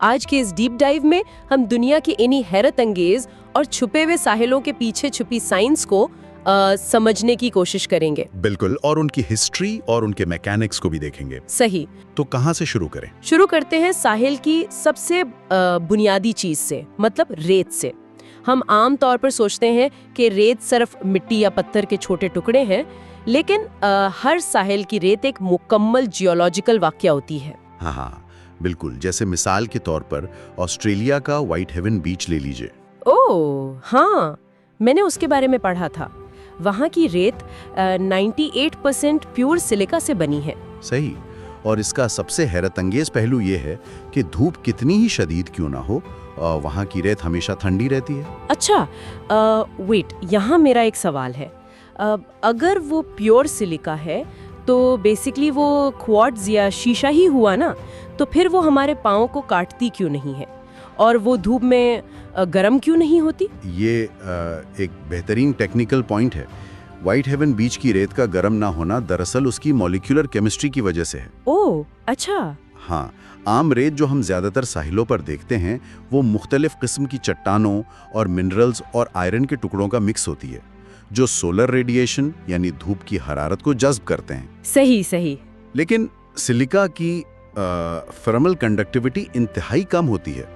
आज के इस डीप डाइव में हम दुनिया की इन्हीं हैरत अंगेज और छुपे हुए साहिलों के पीछे छुपी साइंस को समझने की कोशिश करेंगे। बिल्कुल, और उनकी हिस्ट्री और उनके मैकेनिक्स को भी देखेंगे। सही। तो कहाँ से शुरू करें? शुरू करते हैं साहिल की सबसे बुनियादी चीज से, मतलब रेत से। हम आम तौर पर सोचते हैं कि रेत सिर्फ मिट्टी या पत्थर के छोटे टुकड़े हैं, लेकिन हर साहिल की रेत एक मुकम्मल जियोलॉजिकल वाकया होती है। हाँ, बिल्कुल। जैसे मिसाल के तौर पर ऑस्ट्रेलिया का व्हाइट हेवन बीच ले लीजिए। ओह हाँ, मैंने उसके बारे में पढ़ा था। वहाँ की रेत 98% प्योर सिलिका से बनी है। सही। और इसका सबसे हैरत अंगेज पहलू ये है कि धूप कितनी ही शदीद क्यों ना हो, वहाँ की रेत हमेशा ठंडी रहती है। अच्छा, वेट, यहाँ मेरा एक सवाल है। अगर वो प्योर सिलिका है तो बेसिकली वो क्वार्ट्ज या शीशा ही हुआ ना, तो फिर वो हमारे पाँव को काटती क्यों नहीं है और वो धूप में गर्म क्यों नहीं होती? ये एक बेहतरीन टेक्निकल पॉइंट है। व्हाइट हेवन बीच की रेत का गर्म ना होना दरअसल उसकी मॉलिक्यूलर केमिस्ट्री की वजह से है। ओह अच्छा। हाँ, आम रेत जो हम ज्यादातर साहिलों पर देखते हैं वो मुख्तलिफ किस्म की चट्टानों और मिनरल्स और आयरन के टुकड़ों का मिक्स होती है, जो सोलर रेडिएशन यानी धूप की हरारत को जज्ब करते हैं। सही सही। लेकिन सिलिका की थर्मल कंडक्टिविटी इंतहाई कम होती है।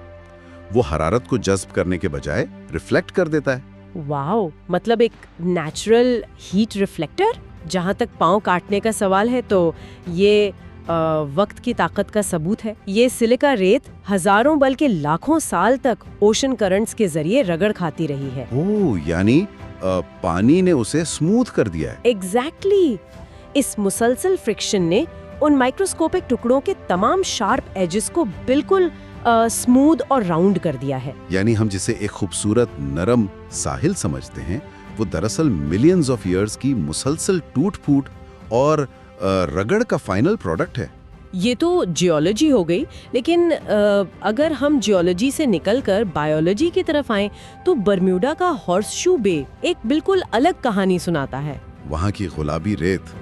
वो हरारत को जज्ब करने के बजाय रिफ्लेक्ट कर देता है। वाओ, मतलब एक नेचुरल हीट रिफ्लेक्टर। जहाँ तक पाँव काटने का सवाल है तो ये वक्त की ताकत का सबूत है। ये सिलिका रेत हजारों बल्कि लाखों साल तक ओशन करंट्स के जरिए रगड़ खाती रही है। ओह, यानी पानी ने उसे स्मूथ कर दिया है। एग्जैक्टली। इस मुसलसल फ्रिक्शन ने उन माइक्रोस्कोपिक टुकड़ों के तमाम शार्प एजेस को बिल्कुल स्मूथ और राउंड कर दिया है। यानी हम जिसे एक खूबसूरत नरम साहिल समझते हैं, वो दरअसल मिलियंस ऑफ इयर्स की मुसलसल टूट-फूट और रगड़ का फाइनल प्रोडक्ट है। ये तो जियोलॉजी हो गई, लेकिन अगर हम जियोलॉजी से निकलकर बायोलॉजी की तरफ आएं तो बर्म्यूडा का हॉर्सशू बे एक बिल्कुल अलग कहानी सुनाता है। वहाँ की गुलाबी रेत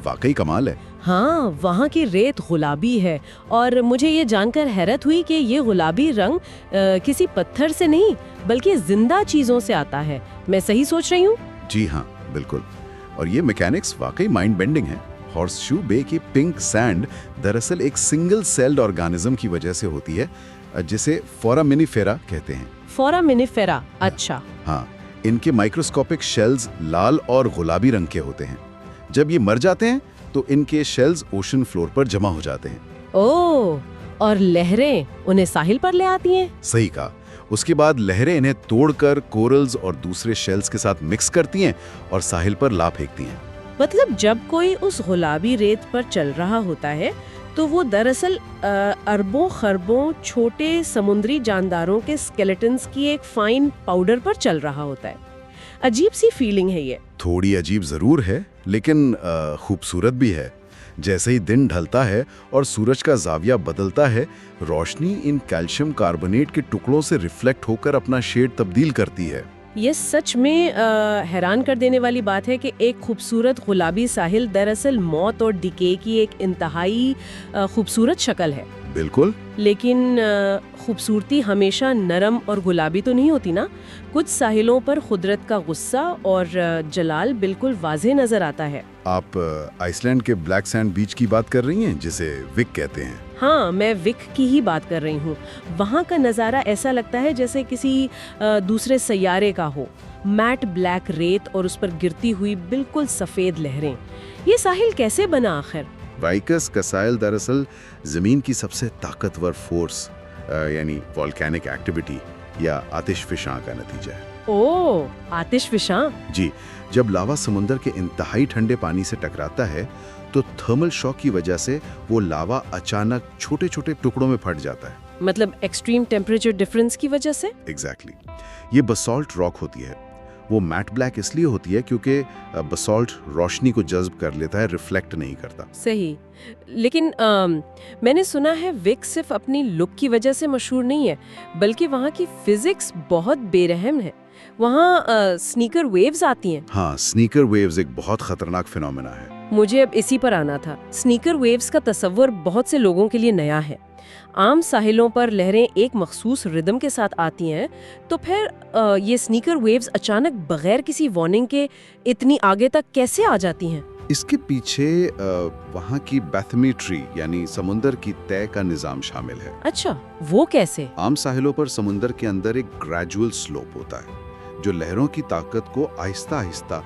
वाकई कमाल है। हाँ, वहाँ की रेत गुलाबी है और मुझे ये जानकर हैरत हुई कि ये गुलाबी रंग किसी पत्थर से नहीं बल्कि जिंदा चीजों से आता है। मैं सही सोच रही हूँ? जी हाँ, बिल्कुल। और ये मैकेनिक्स वाकई माइंड बेंडिंग है। हॉर्सशू बे की पिंक सैंड दरअसल एक सिंगल सेल्ड ऑर्गेनिज्म की वजह से होती है, जिसे फोरामिनिफेरा कहते हैं। फोरामिनिफेरा, अच्छा। हाँ, इनके माइक्रोस्कोपिक शेल्स लाल और गुलाबी रंग के होते हैं। जब ये मर जाते हैं तो इनके शेल्स ओशन फ्लोर पर जमा हो जाते हैं। ओह, और लहरें उन्हें साहिल पर ले आती हैं? सही कहा। उसके बाद लहरें इन्हें तोड़कर कोरल्स और दूसरे शेल्स के साथ मिक्स करती हैं और साहिल पर ला फेंकती हैं। मतलब जब कोई उस गुलाबी रेत पर चल रहा होता है तो वो दरअसल अरबों खरबों छोटे समुद्री जानदारों के स्केलेटन्स की एक फाइन पाउडर पर चल रहा होता है। अजीब सी फीलिंग है ये। थोड़ी अजीब जरूर है, लेकिन खूबसूरत भी है। जैसे ही दिन ढलता है और सूरज का जाविया बदलता है, रोशनी इन कैल्शियम कार्बोनेट के टुकड़ों से रिफ्लेक्ट होकर अपना शेड तब्दील करती है। ये सच में हैरान कर देने वाली बात है कि एक खूबसूरत गुलाबी साहिल दरअसल मौत और डिके की एक इंतहाई खूबसूरत शक्ल है। बिल्कुल। लेकिन खूबसूरती हमेशा नरम और गुलाबी तो नहीं होती ना। कुछ साहिलों पर कुदरत का गुस्सा और जलाल बिल्कुल वाज़ेह नजर आता है। आप आइसलैंड के ब्लैक सैंड बीच की बात कर रही हैं, जिसे विक कहते हैं? हाँ, मैं विक की ही बात कर रही हूँ। वहाँ का नज़ारा ऐसा लगता है जैसे किसी दूसरे सैयारे का हो। मैट ब्लैक रेत और उस पर गिरती हुई बिल्कुल सफ़ेद लहरें। ये साहिल कैसे बना आखिर? वाइकस कसाइल दरअसल जमीन की सबसे ताकतवर फोर्स यानी वोल्केनिक एक्टिविटी या आतिशफिशां का नतीजा है। ओह, आतिशफिशां? जी, जब लावा समुंदर के इंतहाई ठंडे पानी से टकराता है तो थर्मल शॉक की वजह से वो लावा अचानक छोटे छोटे टुकड़ों में फट जाता है। मतलब एक्सट्रीम टेम्परेचर डिफरेंस की वजह से? एग्जैक्टली। ये बसॉल्ट रॉक होती है। वो मैट ब्लैक इसलिए होती है क्योंकि बसॉल्ट रोशनी को जज्ब कर लेता है, रिफ्लेक्ट नहीं करता। सही। लेकिन मैंने सुना है विक सिर्फ अपनी लुक की वजह से मशहूर नहीं है, बल्कि वहाँ की फिजिक्स बहुत बेरहम है। वहाँ स्नीकर वेव्स आती हैं। हाँ, स्नीकर वेव्स एक बहुत खतरनाक फिनोमेना है। मुझे अब इसी पर आना था। स्नीकर वेव्स का तस्वर बहुत से लोगों के लिए नया है। आम साहिलों पर लहरें एक मखसूस रिदम के साथ आती हैं, तो फिर ये स्नीकर वेव्स अचानक बगैर किसी वार्निंग के इतनी आगे तक कैसे आ जाती हैं? इसके पीछे वहाँ की बैथोमेट्री यानी समुंदर की तय का निजाम शामिल है। अच्छा, वो कैसे? आम साहिलों पर समुंदर के अंदर एक ग्रेजुअल स्लोप होता है जो लहरों की ताकत को आहिस्ता आहिस्ता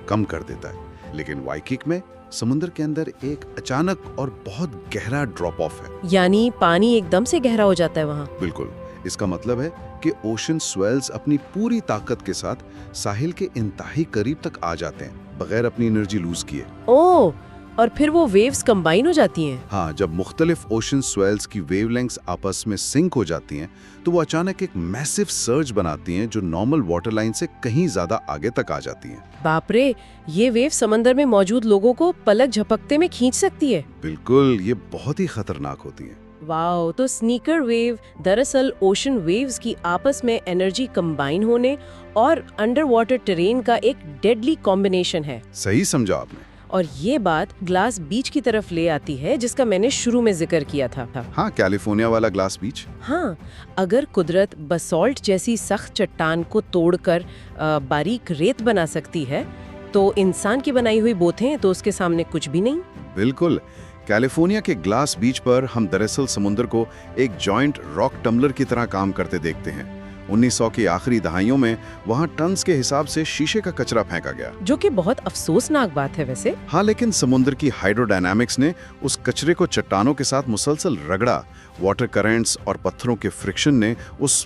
कम कर देता है, लेकिन वाइकिक में समुंदर के अंदर एक अचानक और बहुत गहरा ड्रॉप ऑफ है। यानी पानी एकदम से गहरा हो जाता है वहाँ? बिल्कुल। इसका मतलब है कि ओशन स्वेल्स अपनी पूरी ताकत के साथ साहिल के इंतहाई करीब तक आ जाते हैं बगैर अपनी एनर्जी लूज किए। ओह, और फिर वो वेव्स कंबाइन हो जाती हैं? हाँ, जब मुख्तलिफ ओशन स्वेल्स की वेवलेंथ्स आपस में सिंक हो जाती हैं तो वो अचानक एक मैसिव सर्ज बनाती हैं जो नॉर्मल वाटर लाइन से कहीं ज्यादा आगे तक आ जाती हैं। बाप रे, ये वेव समंदर में मौजूद लोगों को पलक झपकते में खींच सकती है। बिल्कुल, ये बहुत ही खतरनाक होती हैं। वाओ, तो स्नीकर वेव दरअसल ओशन वेव्स की आपस में एनर्जी कंबाइन होने और अंडर वाटर टेरेन का एक डेडली कॉम्बिनेशन है। सही समझा आपने। और ये बात ग्लास बीच की तरफ ले आती है जिसका मैंने शुरू में जिक्र किया था। हाँ, कैलिफोर्निया वाला ग्लास बीच। हाँ, अगर कुदरत बसॉल्ट जैसी सख्त चट्टान को तोड़कर बारीक रेत बना सकती है, तो इंसान की बनाई हुई बोतें तो उसके सामने कुछ भी नहीं। बिल्कुल। कैलिफोर्निया के ग्लास बीच पर हम दरअसल समुद्र को एक जॉइंट रॉक टम्बलर की तरह काम करते देखते हैं। 1900 की आखिरी दहाइयों में वहाँ टन्स के हिसाब से शीशे का कचरा फेंका गया, जो कि बहुत अफसोसनाक बात है वैसे। हाँ, लेकिन समुद्र की हाइड्रोडायनामिक्स ने उस कचरे को चट्टानों के साथ मुसलसल रगड़ा। वाटर करंट्स और पत्थरों के फ्रिक्शन ने उस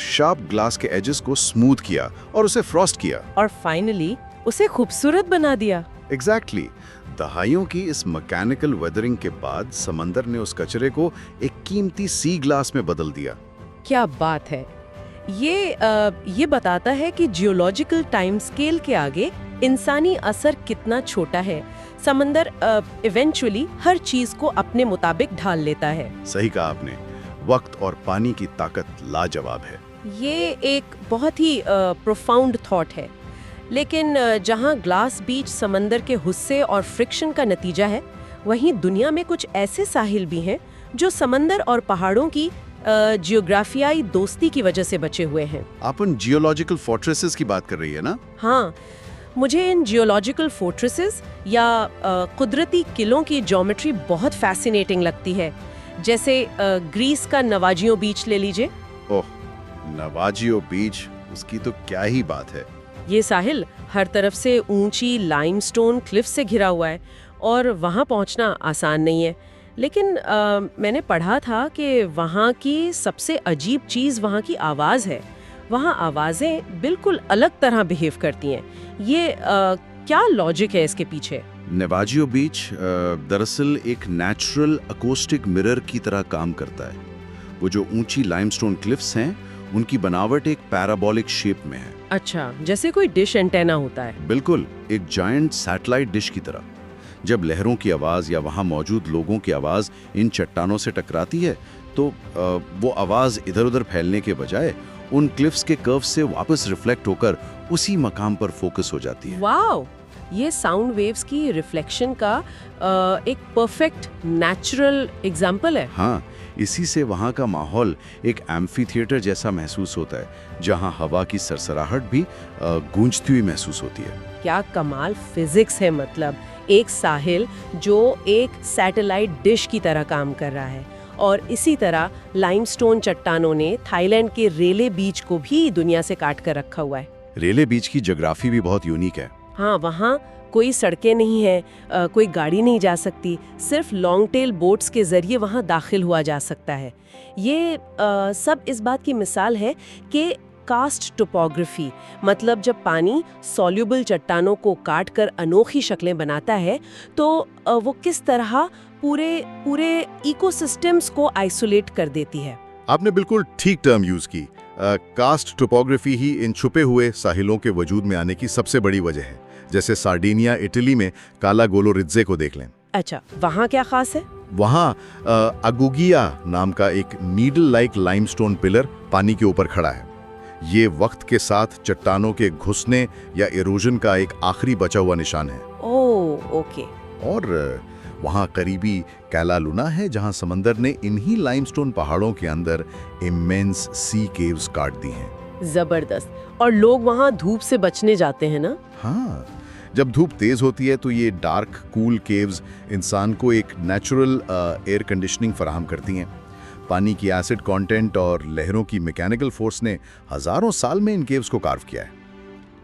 शार्प ग्लास के एजेस को स्मूथ किया और उसे फ्रॉस्ट किया और फाइनली उसे खूबसूरत बना दिया। एग्जैक्टली। दहाइयों की इस मैकेनिकल वेदरिंग के बाद समंदर ने उस कचरे को एक कीमती सी ग्लास में बदल दिया। क्या बात है। ये बताता है कि जियोलॉजिकल टाइम स्केल के आगे इंसानी असर कितना छोटा है। समंदर इवेंचुअली हर चीज को अपने मुताबिक ढाल लेता है। सही कहा आपने। वक्त और पानी की ताकत लाजवाब है। ये एक बहुत ही प्रोफाउंड थॉट है। लेकिन जहां ग्लास बीच समंदर के गुस्से और फ्रिक्शन का नतीजा है, वहीं दुनिया में कुछ ऐसे साहिल भी हैं जो समंदर और पहाड़ों की जियोग्राफियाई दोस्ती की वजह से बचे हुए हैं। अपन जियोलॉजिकल फोर्ट्रेसेस की बात कर रही है ना? हाँ, मुझे इन जियोलॉजिकल फोर्ट्रेसेस या कुदरती किलों की ज्योमेट्री बहुत फैसिनेटिंग लगती है। जैसे ग्रीस का नवाजियो बीच ले लीजिए। ओह, नवाजियो बीच, उसकी तो क्या ही बात है। ये साहिल हर तरफ से ऊंची लाइमस्टोन क्लिफ से घिरा हुआ है और वहाँ पहुँचना आसान नहीं है। लेकिन मैंने पढ़ा था कि वहाँ की सबसे अजीब चीज़ वहाँ की आवाज़ है। वहाँ आवाज़ें बिल्कुल अलग तरह बिहेव करती हैं। ये क्या लॉजिक है इसके पीछे? नवाजियो बीच दरअसल एक नेचुरल अकोस्टिक मिरर की तरह काम करता है। वो जो ऊंची लाइमस्टोन क्लिफ्स हैं, उनकी बनावट एक पैराबोलिक शेप में है। अच्छा, जैसे कोई डिश एंटेना होता है। बिल्कुल, एक जायंट सैटेलाइट डिश की तरह। जब लहरों की आवाज़ या वहाँ मौजूद लोगों की आवाज़ इन चट्टानों से टकराती है, तो वो आवाज़ इधर उधर फैलने के बजाय उन क्लिफ्स के कर्व से वापस रिफ्लेक्ट होकर उसी मकाम पर फोकस हो जाती है। वाओ, ये साउंड वेव्स की रिफ्लेक्शन का एक परफेक्ट नेचुरल एग्जाम्पल है। हाँ, इसी से वहाँ का माहौल एक एम्फी थिएटर जैसा महसूस होता है, जहाँ हवा की सरसराहट भी गूंजती हुई महसूस होती है। क्या कमाल फिजिक्स है। मतलब एक साहिल जो एक सैटेलाइट डिश की तरह काम कर रहा है, और इसी तरह लाइमस्टोन चट्टानों ने थाईलैंड के रेले बीच को भी दुनिया से काट कर रखा हुआ है। रेले बीच की ज्योग्राफी भी बहुत यूनिक है। हाँ, वहाँ कोई सड़कें नहीं है, कोई गाड़ी नहीं जा सकती, सिर्फ लॉन्ग टेल बोट्स के जरिए वहाँ दाखिल हुआ जा सकता है। ये सब इस बात की मिसाल है कि कास्ट टोपोग्राफी, मतलब जब पानी सॉल्युबल चट्टानों को काटकर अनोखी शक्लें बनाता है, तो वो किस तरह पूरे इकोसिस्टम्स को आइसोलेट कर देती है। आपने बिल्कुल ठीक टर्म यूज की। कास्ट टोपोग्राफी ही इन छुपे हुए साहिलों के वजूद में आने की सबसे बड़ी वजह है। जैसे सार्डिनिया इटली में काला गोलोरित्जे को देख लें। अच्छा, वहाँ क्या खास है? वहाँ अगुगिया नाम का एक नीडल लाइक लाइमस्टोन पिलर पानी के ऊपर खड़ा है। ये वक्त के साथ चट्टानों के घुसने या इरोजन का एक आखिरी बचा हुआ निशान है। ओह, ओके। और वहाँ करीबी कैला लूना है, जहाँ समंदर ने इन्हीं लाइमस्टोन पहाड़ों के अंदर इमेंस सी केव्स काट दी हैं। जबरदस्त। और लोग वहाँ धूप से बचने जाते हैं ना? हाँ, जब धूप तेज होती है तो ये डार्क कूल केव्स इंसान को एक नेचुरल एयर कंडीशनिंग फराहम करती हैं। पानी की एसिड कंटेंट और लहरों की मैकेनिकल फोर्स ने हजारों साल में इन केव्स को कार्व किया है।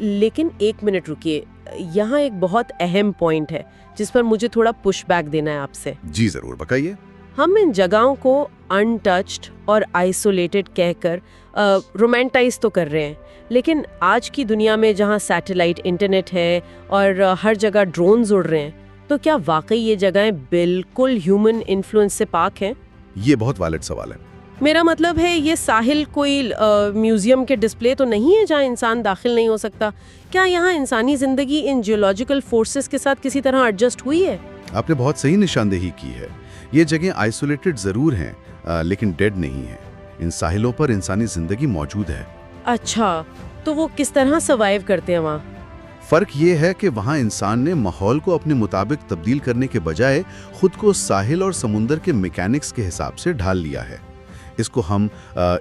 लेकिन एक मिनट रुकिए, यहाँ एक बहुत अहम पॉइंट है जिस पर मुझे थोड़ा पुशबैक देना है आपसे। जी जरूर, बताइए। हम इन जगहों को अनटच्ड और आइसोलेटेड कहकर रोमांटाइज तो कर रहे हैं, लेकिन आज की दुनिया में जहाँ सैटेलाइट इंटरनेट है और हर जगह ड्रोन्स उड़ रहे हैं, तो क्या वाकई ये जगहें बिल्कुल ह्यूमन इन्फ्लुएंस से पाक हैं? ये बहुत वैलिड सवाल है। मेरा मतलब है, ये साहिल कोई म्यूजियम के डिस्प्ले तो नहीं है जहाँ इंसान दाखिल नहीं हो सकता। क्या यहाँ इंसानी जिंदगी इन जियोलॉजिकल फोर्सेस के साथ किसी तरह एडजस्ट हुई है? आपने बहुत सही निशानदेही की है। ये जगह आइसोलेटेड जरूर हैं, लेकिन डेड नहीं है। इन साहिलों पर इंसानी जिंदगी मौजूद है। अच्छा, तो वो किस तरह सर्वाइव करते हैं वहाँ? फर्क ये है कि वहाँ इंसान ने माहौल को अपने मुताबिक तब्दील करने के बजाय खुद को साहिल और समुंदर के मैकेनिक्स के हिसाब से ढाल लिया है। इसको हम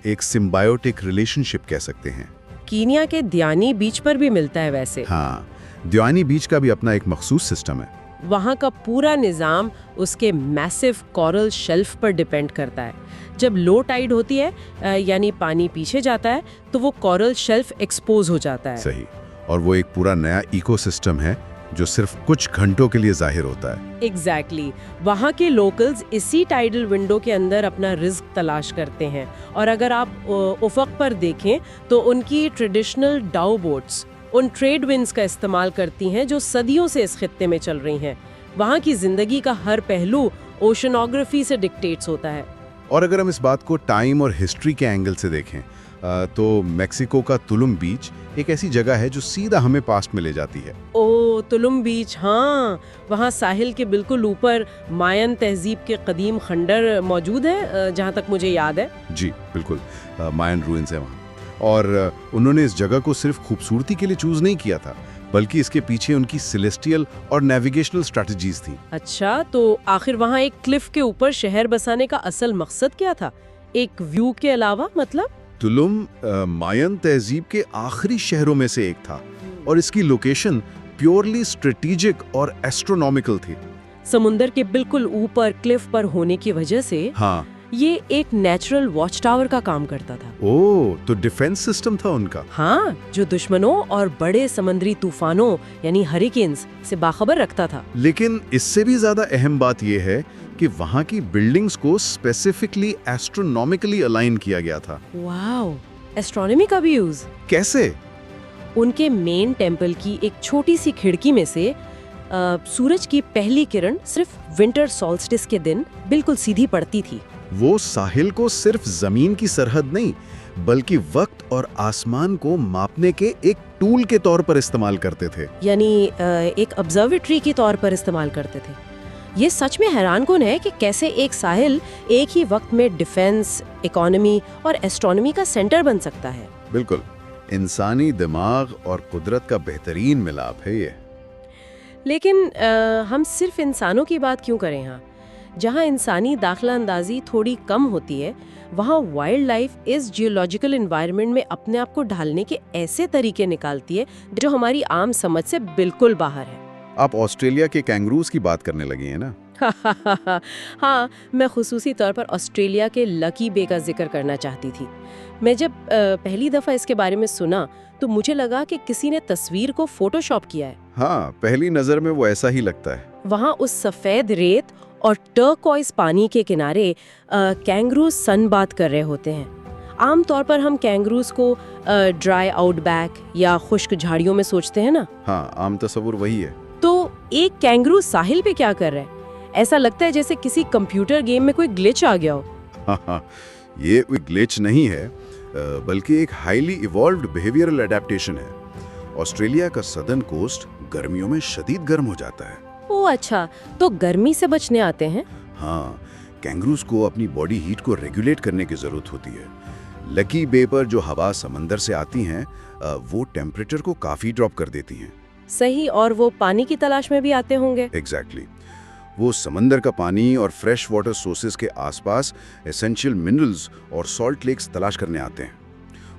एक सिम्बायोटिक रिलेशनशिप कह सकते हैं। कीनिया के दियानी बीच पर भी मिलता है वैसे। हाँ, दियानी बीच का भी अपना एक मखसूस सिस्टम है। वहाँ का पूरा निज़ाम उसके मैसिव कोरल शेल्फ पर डिपेंड करता है। जब लो टाइड होती है, यानी पानी पीछे जाता है, तो वो कोरल शेल्फ एक्सपोज हो जाता है। सही, और वो एक पूरा नया इकोसिस्टम है जो सिर्फ कुछ घंटों के लिए जाहिर होता है। एग्जैक्टली। वहाँ के लोकल्स इसी टाइडल विंडो के अंदर अपना रिस्क तलाश करते हैं, और अगर आप उफक पर देखें तो उनकी ट्रेडिशनल डाउ बोट्स उन ट्रेड विंड्स का इस्तेमाल करती हैं जो सदियों से इस खित्ते में चल रही हैं। वहाँ की जिंदगी का हर पहलू ओशनोग्राफी से डिक्टेट्स होता है। और अगर हम इस बात को टाइम और हिस्ट्री के एंगल से देखें तो मेक्सिको का तुलुम बीच एक ऐसी जगह है जो सीधा हमें पास्ट में ले जाती है। ओ, तुलुम बीच, हाँ। वहाँ साहिल के बिल्कुल ऊपर मायन तहजीब के कदीम खंडर मौजूद है, जहाँ तक मुझे याद है। जी बिल्कुल, मायन रूइंस है वहाँ। और उन्होंने इस जगह को सिर्फ खूबसूरती के लिए चूज नहीं किया था, बल्कि इसके पीछे उनकी सेलेस्टियल और नेविगेशनल स्ट्रैटेजीज थी। अच्छा, तो आखिर वहाँ एक क्लिफ के ऊपर शहर बसाने का असल मकसद क्या था, एक व्यू के अलावा? मतलब तुलुम मायन तहजीब के आखिरी शहरों में से एक था, और इसकी लोकेशन प्योरली स्ट्रेटेजिक और एस्ट्रोनॉमिकल थी। समुंदर के बिल्कुल ऊपर क्लिफ पर होने की वजह से हाँ, ये एक नेचुरल वॉच टावर का काम करता था। ओह, तो डिफेंस सिस्टम था उनका। हाँ, जो दुश्मनों और बड़े समुद्री तूफानों यानी हरिकेन्स से बाखबर रखता था। लेकिन इससे भी ज्यादा अहम बात यह है कि वहाँ की बिल्डिंग्स को स्पेसिफिकली एस्ट्रोनॉमिकली अलाइन किया गया था। वाओ, एस्ट्रोनॉमी का भी यूज? कैसे? उनके मेन टेम्पल की एक छोटी सी खिड़की में से सूरज की पहली किरण सिर्फ विंटर सॉल्स्टिस के दिन बिल्कुल सीधी पड़ती थी। वो साहिल को सिर्फ जमीन की सरहद नहीं, बल्कि वक्त और आसमान को मापने के एक टूल के तौर पर इस्तेमाल करते थे। यानी एक ऑब्जर्वेटरी के तौर पर इस्तेमाल करते थे। ये सच में हैरानकुन है कि कैसे एक साहिल एक ही वक्त में डिफेंस, इकोनॉमी और एस्ट्रोनॉमी का सेंटर बन सकता है। बिल्कुल, इंसानी दिमाग और कुदरत का बेहतरीन मिलाप है ये। लेकिन हम सिर्फ इंसानों की बात क्यों करें यहाँ? जहाँ इंसानी दाखला अंदाजी थोड़ी कम होती है, वहाँ वाइल्ड लाइफ इस जियोलॉजिकल एनवायरनमेंट में अपने आप को ढालने के ऐसे तरीके निकालती है जो हमारी आम समझ से बिल्कुल बाहर है। आप ऑस्ट्रेलिया के कैंगरूज की बात करने लगी हैं ना? हाँ, मैं खुसूसी तौर पर ऑस्ट्रेलिया के लकी बे का जिक्र करना चाहती थी। मैं जब पहली दफ़ा इसके बारे में सुना तो मुझे लगा कि किसी ने तस्वीर को फोटोशॉप किया है। हाँ, पहली नज़र में वो ऐसा ही लगता है। वहाँ उस सफ़ेद रेत और टर्कोइज पानी के किनारे कैंगरूज सन बात कर रहे होते हैं। आमतौर पर हम कैंगरूज को ड्राई आउटबैक या खुश्क झाड़ियों में सोचते हैं ना? हाँ, आम तस्वुर वही है। तो एक कैंगरू साहिल पे क्या कर रहा है? ऐसा लगता है जैसे किसी कंप्यूटर गेम में कोई ग्लिच आ गया हो। हाँ, ये कोई ग्लिच नहीं है, बल्कि एक हाईली इवॉल्व्ड बिहेवियरल एडेप्टेशन है। ऑस्ट्रेलिया का सदर्न कोस्ट गर्मियों में शदीद गर्म हो जाता है। ओह अच्छा, तो गर्मी से बचने आते हैं। हाँ, कैंगरूज को अपनी बॉडी हीट को रेगुलेट करने की जरूरत होती है। लकी बे पर जो हवा समंदर से आती हैं, वो टेम्परेचर को काफी ड्रॉप कर देती हैं। सही, और वो पानी की तलाश में भी आते होंगे। एग्जैक्टली। वो समंदर का पानी और फ्रेश वाटर सोर्सेज के आसपास एसेंशियल मिनरल्स और सॉल्ट लेक्स तलाश करने आते हैं।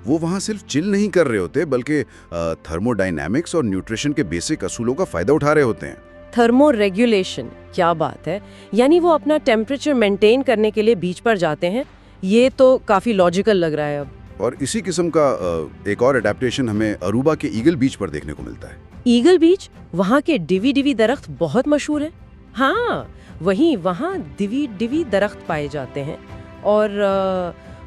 वो वहाँ सिर्फ चिल नहीं कर रहे होते, बल्कि थर्मोडायनामिक्स और न्यूट्रिशन के बेसिक असूलों का फ़ायदा उठा रहे होते हैं। थर्मो रेगुलेशन, क्या बात है। यानी वो अपना टेम्परेचर मेंटेन करने के लिए बीच पर जाते हैं। ये तो काफ़ी लॉजिकल लग रहा है अब। और इसी किस्म का एक और अडेप्टेशन हमें अरूबा के ईगल बीच पर देखने को मिलता है। ईगल बीच, वहाँ के डिवी डिवी दरख्त बहुत मशहूर है। हाँ, वहाँ डिवी डिवी दरख्त पाए जाते हैं और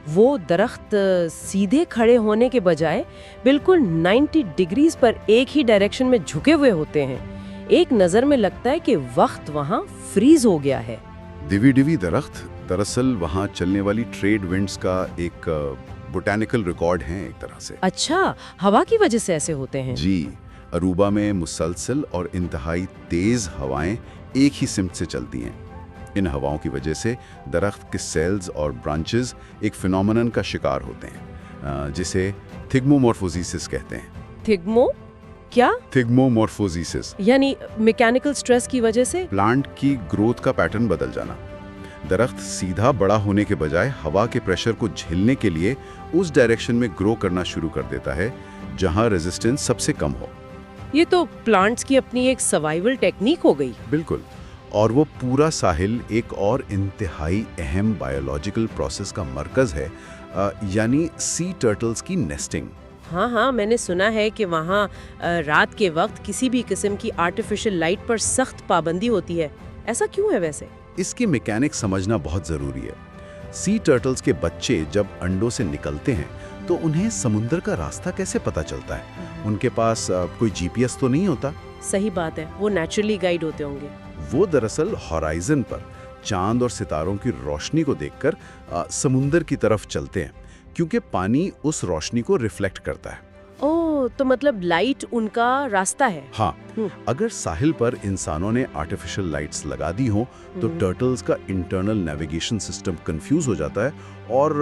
वो दरख्त सीधे खड़े होने के बजाय बिल्कुल 90 डिग्रीज पर एक ही डायरेक्शन में झुके हुए होते हैं। एक नज़र में लगता है कि वक्त वहाँ फ्रीज हो गया है। डिवी डिवी दरख्त दरअसल वहाँ चलने वाली ट्रेड विंड्स का एक बोटैनिकल रिकॉर्ड है एक तरह से। अच्छा, हवा की वजह से ऐसे होते हैं? जी, अरूबा में मुसलसल और इंतहाई तेज हवाएं एक ही सिमत से चलती हैं। इन हवाओं की वजह से दरख्त के सेल्स और ब्रांचेस एक फिनोमेनन का शिकार होते हैं जिसे थिग्मोमॉर्फोसिस कहते हैं। थिग्मो क्या? थिग्मोमॉर्फोसिस यानी मैकेनिकल स्ट्रेस की वजह से प्लांट की ग्रोथ का पैटर्न बदल जाना। दरख्त सीधा बड़ा होने के बजाय हवा के प्रेशर को झेलने के लिए उस डायरेक्शन में ग्रो करना शुरू कर देता है जहां रेजिस्टेंस सबसे कम हो। ये तो प्लांट्स की अपनी एक सर्वाइवल टेक्निक हो गई। बिल्कुल। और वो पूरा साहिल एक और इंतहाई अहम बायोलॉजिकल प्रोसेस का मरकज है, यानी सी टर्टल्स की नेस्टिंग। हाँ, मैंने सुना है कि वहाँ रात के वक्त किसी भी किस्म की आर्टिफिशियल लाइट पर सख्त पाबंदी होती है। ऐसा क्यों है वैसे? इसकी मैकेनिक्स समझना बहुत ज़रूरी है। सी टर्टल्स के बच्चे जब अंडों से निकलते हैं तो उन्हें समुद्र का रास्ता कैसे पता चलता है? उनके पास कोई जीपीएस तो नहीं होता। सही बात है, वो नेचुरली गाइड होते होंगे। वो दरअसल हॉराइजन पर चांद और सितारों की रोशनी को देखकर समुद्र की तरफ चलते हैं, क्योंकि पानी उस रोशनी को रिफ्लेक्ट करता है। ओह, तो मतलब लाइट उनका रास्ता है। हाँ, अगर साहिल पर इंसानों ने आर्टिफिशियल लाइट्स लगा दी हो तो टर्टल्स का इंटरनल नेविगेशन सिस्टम कंफ्यूज हो जाता है और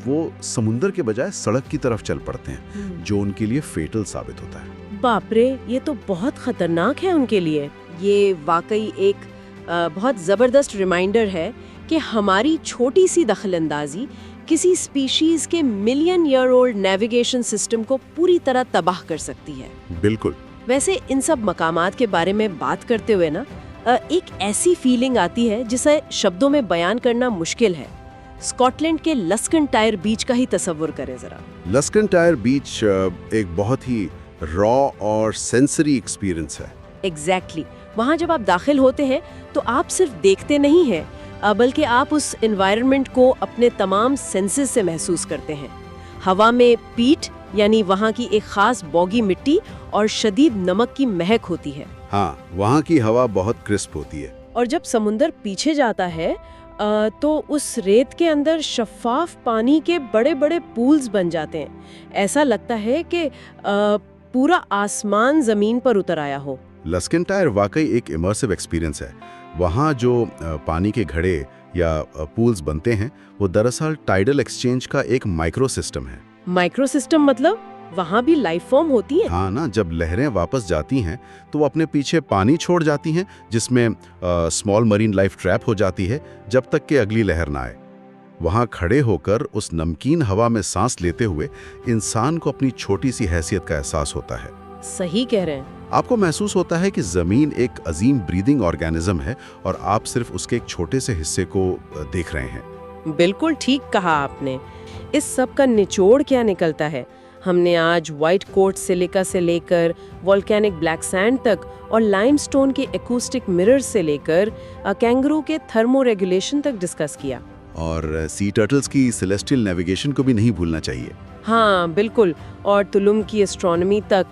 वो समुद्र के बजाय सड़क की तरफ चल पड़ते हैं, जो उनके लिए फेटल साबित होता है। बाप रे, ये तो बहुत खतरनाक है उनके लिए। ये वाकई एक बहुत ज़बरदस्त रिमाइंडर है कि हमारी छोटी सी दखलंदाजी किसी स्पीशीज के million year old navigation system को पूरी तरह तबाह कर सकती है। बिल्कुल। वैसे इन सब मकामात के बारे में बात करते हुए ना एक ऐसी फीलिंग आती है जिसे शब्दों में बयान करना मुश्किल है। स्कॉटलैंड के लस्कनटायर बीच का ही तसव्वुर करें जरा। लस्कनटायर बीच एक बहुत ही रॉ और सेंसरी एक्सपीरियंस है। एग्जैक्टली। वहाँ जब आप दाखिल होते हैं तो आप सिर्फ देखते नहीं हैं, बल्कि आप उस एनवायरनमेंट को अपने तमाम सेंसेस से महसूस करते हैं। हवा में पीट यानी वहाँ की एक खास बॉगी मिट्टी और शदीद नमक की महक होती है। हाँ, वहाँ की हवा बहुत क्रिस्प होती है। और जब समुंदर पीछे जाता है तो उस रेत के अंदर शफाफ पानी के बड़े बड़े पूल्स बन जाते हैं। ऐसा लगता है कि पूरा आसमान जमीन पर उतर आया हो। लस्कनटायर वाकई एक इमर्सिव एक्सपीरियंस है। वहाँ जो पानी के घड़े या पूल्स बनते हैं वो दरअसल टाइडल एक्सचेंज का एक माइक्रो सिस्टम है। माइक्रो सिस्टम मतलब वहाँ भी लाइफ फॉर्म होती है? हाँ ना, जब लहरें वापस जाती हैं तो वो अपने पीछे पानी छोड़ जाती हैं, जिसमें स्मॉल मरीन लाइफ ट्रैप हो जाती है जब तक कि अगली लहर ना आए। वहाँ खड़े होकर उस नमकीन हवा में सांस लेते हुए इंसान को अपनी छोटी सी हैसियत का एहसास होता है। सही कह रहे हैं। आपको महसूस होता है कि ज़मीन एक अजीम ब्रीदिंग ऑर्गेनिज्म है और आप सिर्फ उसके एक छोटे से हिस्से को देख रहे हैं। बिल्कुल ठीक कहा आपने। इस सब का निचोड़ क्या निकलता है? हमने आज व्हाइट कोर्ट सिलिका से लेकर वोल्केनिक ब्लैक सैंड तक और लाइमस्टोन के एकूस्टिक मिरर से लेकर कैंगरू के थर्मो रेगुलेशन तक डिस्कस किया। और सी टर्टल्स की सेलेस्टियल नेविगेशन को भी नहीं भूलना चाहिए। हाँ बिल्कुल, और तुलुम की एस्ट्रोनॉमी तक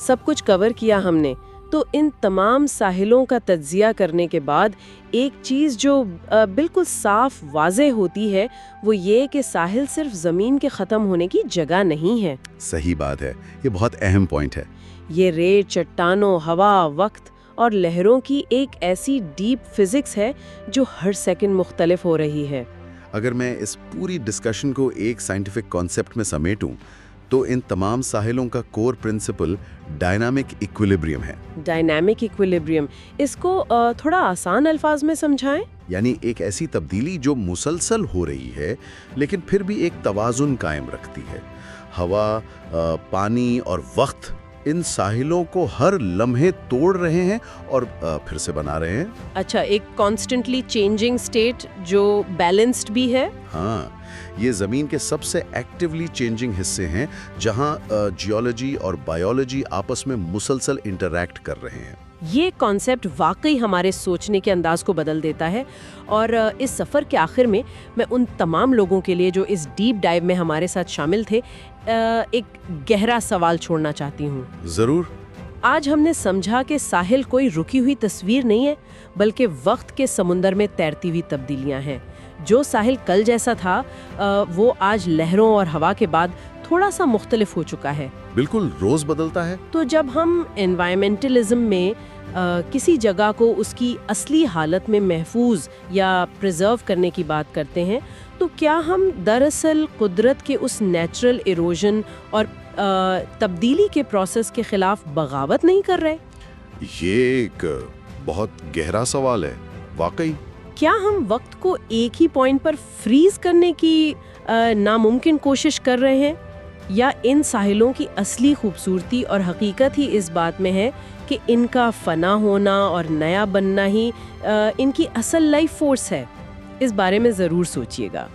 सब कुछ कवर किया हमने। तो इन तमाम साहिलों का तज्जिया करने के बाद एक चीज़ जो बिल्कुल साफ वाज़े होती है वो ये कि साहिल सिर्फ ज़मीन के ख़त्म होने की जगह नहीं है। सही बात है, ये बहुत अहम पॉइंट है। ये रेत, चट्टानों, हवा, वक्त और लहरों की एक ऐसी डीप फिजिक्स है जो हर सेकंड मुख्तलिफ हो रही है। अगर मैं इस पूरी डिस्कशन को एक साइंटिफिक कॉन्सेप्ट में समेटूं तो इन तमाम साहिलों का कोर प्रिंसिपल डायनामिक इक्विलिब्रियम है। डायनामिक इक्विलिब्रियम, इसको थोड़ा आसान अल्फाज में समझाएं। यानी एक ऐसी तब्दीली जो मुसलसल हो रही है लेकिन फिर भी एक तवाजुन कायम रखती है। हवा, पानी और वक्त इन साहिलों को हर लम्हे तोड़ रहे हैं और फिर से बना रहे हैं। अच्छा, एक कॉन्स्टेंटली चेंजिंग स्टेट जो बैलेंस्ड भी है। हाँ, ये ज़मीन के सबसे एक्टिवली चेंजिंग हिस्से हैं जहाँ जियोलॉजी और बायोलॉजी आपस में मुसलसल इंटरैक्ट कर रहे हैं। ये कॉन्सेप्ट वाकई हमारे सोचने के अंदाज को बदल देता है और इस सफ़र के आखिर में मैं उन तमाम लोगों के लिए जो इस डीप डाइव में हमारे साथ शामिल थे एक गहरा सवाल छोड़ना चाहती हूँ। ज़रूर। आज हमने समझा कि साहिल कोई रुकी हुई तस्वीर नहीं है, बल्कि वक्त के समुंदर में तैरती हुई तब्दीलियाँ हैं। जो साहिल कल जैसा था वो आज लहरों और हवा के बाद थोड़ा सा मुख्तलिफ हो चुका है। बिल्कुल, रोज बदलता है। तो जब हम एनवायरमेंटलिज्म में किसी जगह को उसकी असली हालत में महफूज या प्रिजर्व करने की बात करते हैं, तो क्या हम दरअसल कुदरत के उस नेचुरल इरोजन और तब्दीली के प्रोसेस के खिलाफ बगावत नहीं कर रहे? ये एक बहुत गहरा सवाल है वाकई। क्या हम वक्त को एक ही पॉइंट पर फ्रीज करने की नामुमकिन कोशिश कर रहे हैं, या इन साहिलों की असली खूबसूरती और हकीकत ही इस बात में है कि इनका फना होना और नया बनना ही इनकी असल लाइफ फोर्स है? इस बारे में ज़रूर सोचिएगा।